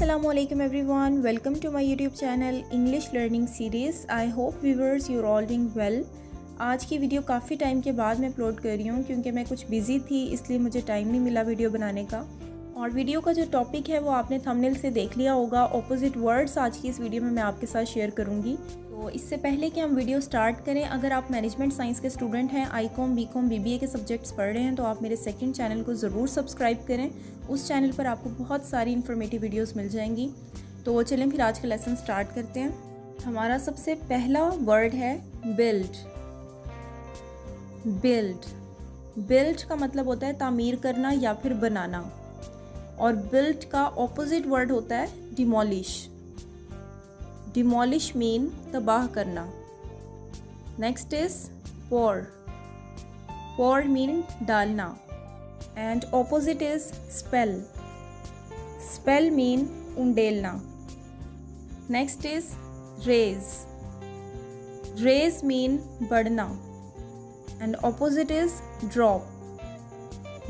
Assalamualaikum everyone, welcome to my YouTube channel English Learning Series. I hope viewers you're all doing well. आज की video काफ़ी time के बाद मैं upload कर रही हूँ क्योंकि मैं कुछ बिज़ी थी, इसलिए मुझे टाइम नहीं मिला वीडियो बनाने का। और वीडियो का जो टॉपिक है वो आपने थंबनेल से देख लिया होगा। ऑपोजिट वर्ड्स आज की इस वीडियो में मैं आपके साथ शेयर करूँगी। तो इससे पहले कि हम वीडियो स्टार्ट करें, अगर आप मैनेजमेंट साइंस के स्टूडेंट हैं, ICOM, BCOM, BBA के सब्जेक्ट्स पढ़ रहे हैं तो आप मेरे सेकंड चैनल को ज़रूर सब्सक्राइब करें। उस चैनल पर आपको बहुत सारी इन्फॉर्मेटिव वीडियोस मिल जाएंगी। तो चलें फिर आज का लेसन स्टार्ट करते हैं। हमारा सबसे पहला वर्ड है बिल्ड। बिल्ड बिल्ड का मतलब होता है तामीर करना या फिर बनाना, और बिल्ड का ऑपोजिट वर्ड होता है डिमोलिश। डिमोलिश मीन तबाह करना। Next is pour. Pour mean डालना, and opposite is spill. Spill mean उंडेलना। Next is raise. Raise mean बढ़ना, and opposite is drop.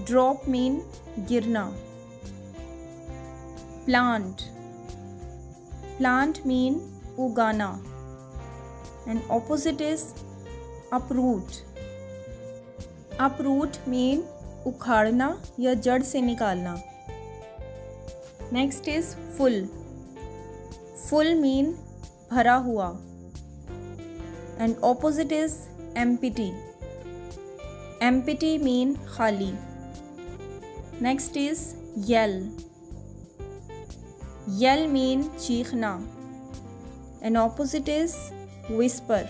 Drop mean गिरना। प्लांट। प्लांट मीन उगाना, and opposite is uproot. Uproot mean उखाड़ना या जड़ से निकालना। Next is full. Full mean भरा हुआ, and opposite is empty. Empty mean खाली। Next is yell. Yell mean चीखना, and opposite is whisper.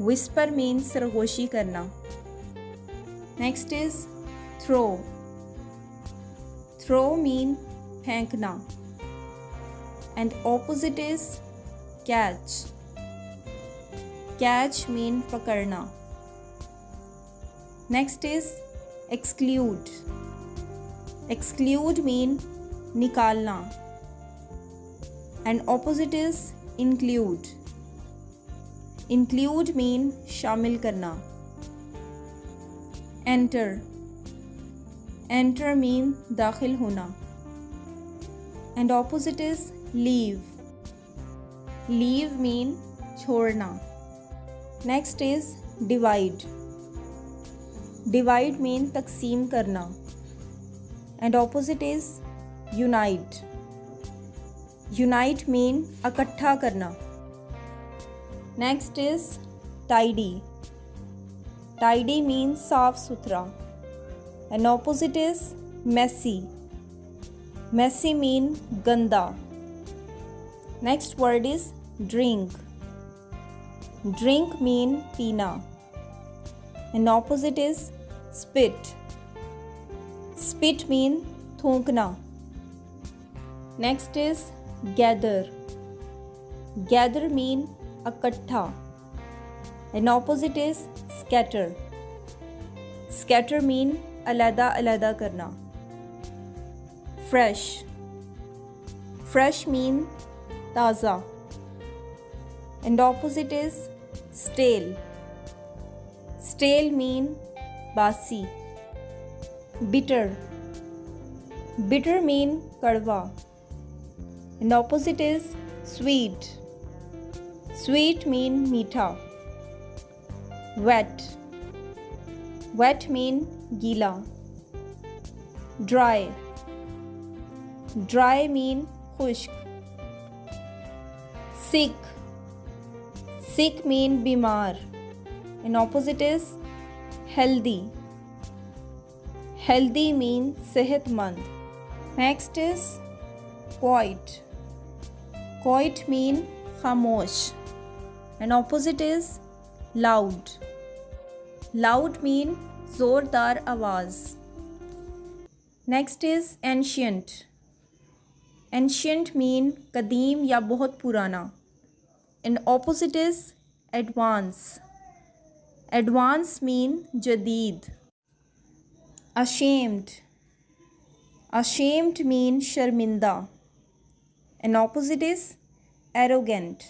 Whisper mean सरगोशी करना। Next is throw. Throw mean फेंकना, and opposite is catch. Catch mean पकड़ना। Next is exclude. Exclude mean निकालना, and opposite is include. Include mean शामिल करना। Enter. Enter mean दाखिल होना, and opposite is leave. Leave mean छोड़ना। Next is divide. Divide mean तकसीम करना, and opposite is unite. Unite mean इकट्ठा करना। Next is tidy. Tidy mean साफ सुथरा, and opposite is messy. Messy mean गंदा। Next word is drink. Drink mean पीना, and opposite is spit. Spit mean थूकना। Next is gather. Gather mean इकट्ठा, and opposite is scatter. Scatter mean अलहदा अलहदा करना। Fresh. Fresh mean ताज़ा, and opposite is stale. Stale mean बासी। Bitter. Bitter mean कड़वा, and opposite is sweet. Sweet mean मीठा। Wet. Wet mean गीला। Dry. Dry mean खुश्क। सिक। सिक मीन बीमार, and opposite is healthy. Healthy mean सेहतमंद। Next is quite. Quite mean खामोश, and opposite is loud. Loud mean जोरदार आवाज़। Next is ancient. Ancient mean कदीम या बहुत पुराना, and opposite is advance. Advance mean जदीद। अशेम्ड। अशेम्ड मीन शर्मिंदा, and opposite is arrogant.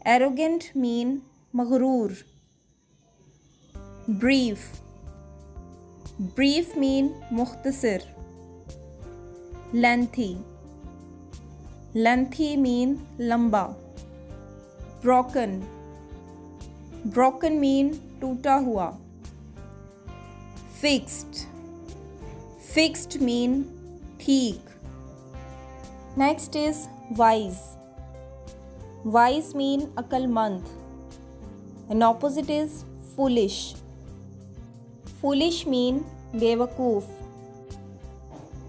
Arrogant mean मगरूर। Brief. Brief mean मुख्तसर। लेंथी। Lengthy mean लंबा. Broken. Broken mean टूटा हुआ. Fixed. Fixed mean ठीक. Next is wise. Wise mean अक्लमंद. And opposite is foolish. Foolish mean बेवकूफ़.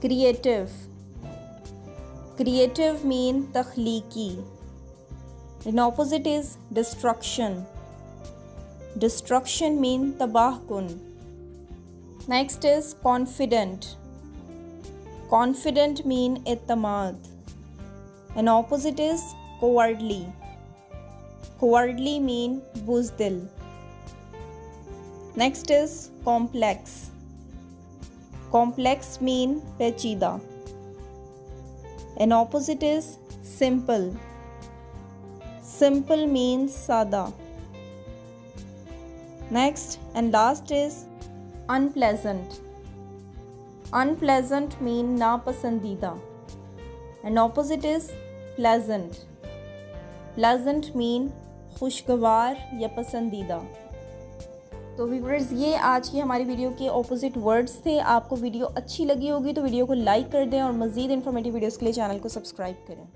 Creative. Creative mean तख्लीकी. And opposite is destruction. Destruction mean तबाह कुन. Next is confident. Confident mean एतमाद. And opposite is cowardly. Cowardly mean बुज़दिल. Next is complex. Complex mean पेचीदा. And opposite is simple. Simple means सादा. Next and last is unpleasant. Unpleasant mean नापसंदीदा. And opposite is pleasant. Pleasant mean खुशगवार या पसंदीदा. तो viewers, ये आज की हमारी video के ऑपोजिट वर्ड्स थे. आपको वीडियो अच्छी लगी होगी तो वीडियो को लाइक कर दें और मज़ीद इन्फॉर्मेटिव वीडियोस के लिए चैनल को सब्सक्राइब करें.